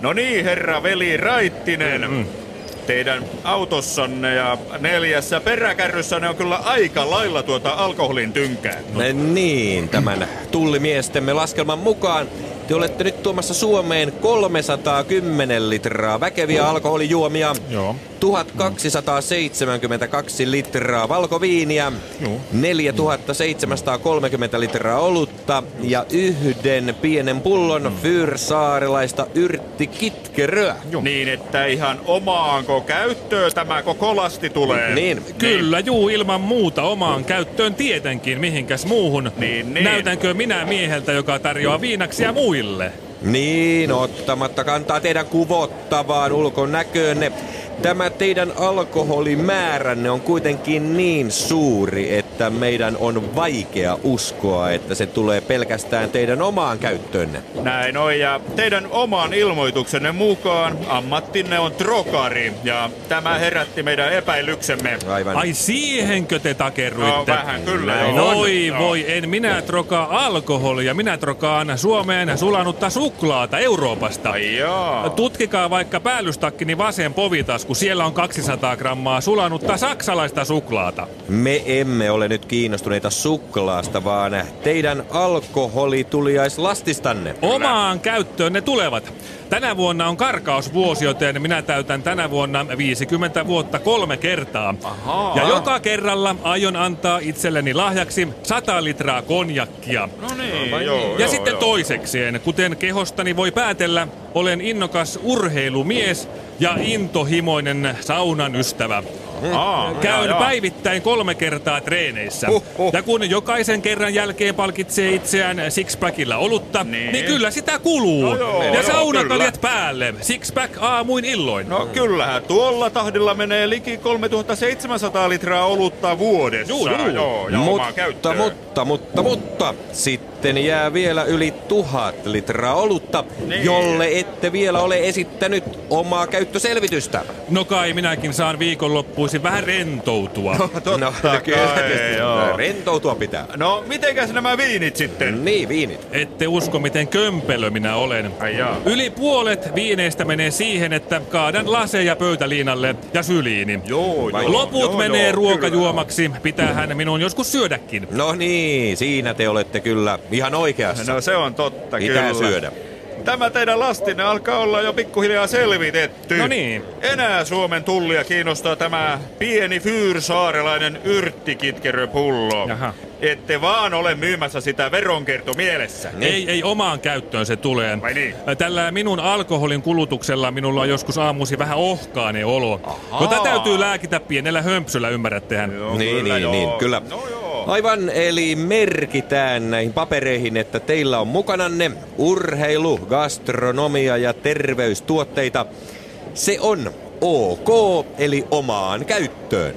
No niin, herra veli Raittinen. Teidän autossanne ja 4 peräkärryssänne on kyllä aika lailla tuota alkoholin tynkää. Niin, tämän tullimiestemme laskelman mukaan te olette nyt tuomassa Suomeen 310 litraa väkeviä alkoholijuomia, Joo. 1272 litraa valkoviiniä, 4730 litraa olutta ja 1 pienen pullon fyrsaarelaista yrttikitkeröä. Niin, että ihan omaanko käyttöön tämä koko lasti tulee. Niin. Kyllä, juu, ilman muuta omaan käyttöön tietenkin, mihinkäs muuhun. Niin. Näytänkö minä mieheltä, joka tarjoaa viinaksia muille? Niin, ottamatta kantaa teidän kuvottavaan ulkonäköönne. Tämä teidän alkoholimääränne on kuitenkin niin suuri, että meidän on vaikea uskoa, että se tulee pelkästään teidän omaan käyttöönne. Näin on, ja teidän oman ilmoituksenne mukaan ammattinne on trokari, ja tämä herätti meidän epäilyksemme. Aivan. Ai siihenkö te takerruitte? No, vähän kyllä, Näin. joo. Voi, en minä trokaa alkoholia, minä trokaan Suomeen sulanutta suklaata Euroopasta. Ai jaa. Tutkikaa vaikka päällystakkini vasen povitasku, siellä on 200 grammaa sulanutta saksalaista suklaata. Me emme ole nyt kiinnostuneita suklaasta, vaan teidän alkoholituliaislastistanne. Omaan käyttöön ne tulevat. Tänä vuonna on karkausvuosi, joten minä täytän tänä vuonna 50 vuotta 3 kertaa. Ahaa. Ja joka kerralla aion antaa itselleni lahjaksi 100 litraa konjakkia. No niin, joo. Ja sitten toisekseen, kuten kehostani voi päätellä, olen innokas urheilumies ja intohimoinen saunan ystävä. Käyn päivittäin 3 kertaa treeneissä. Ja kun jokaisen kerran jälkeen palkitsee itseään sixpackilla olutta, niin kyllä sitä kuluu. Ja saunakaljet päälle. Sixpack aamuin illoin. No kyllähän tuolla tahdilla menee liki 3700 litraa olutta vuodessa. Joo, ja omaan käyttöön. Mutta, sitten jää vielä yli 1000 litraa olutta, jolle ette vielä ole esittänyt omaa käyttöselvitystä. No kai minäkin saan viikonloppuisin vähän rentoutua. No, kyllä, rentoutua pitää. No, mitenkäs nämä viinit sitten? Niin, viinit. Ette usko, miten kömpelö minä olen. Ai jaa. Yli puolet viineistä menee siihen, että kaadan laseja pöytäliinalle ja syliini. Loput menee ruokajuomaksi. Pitäähän minun joskus syödäkin. No niin, siinä te olette kyllä ihan oikeassa. No se on totta, Pitää kyllä. syödä. Tämä teidän lastinne alkaa olla jo pikkuhiljaa selvitetty. No niin. Enää Suomen tullia kiinnostaa tämä pieni fyrsaarelainen yrttikitkeröpullo. Jaha. Ette vaan ole myymässä sitä veronkierto mielessä. Ei omaan käyttöön se tulee. Vai niin? Tällä minun alkoholin kulutuksella minulla on joskus aamuisin vähän ohkainen olo. Jota täytyy lääkitä pienellä hömpsyllä, ymmärrättehän. Niin, kyllä. No joo. Aivan, eli merkitään näihin papereihin, että teillä on mukananne urheilu, gastronomia ja terveystuotteita. Se on OK, eli omaan käyttöön.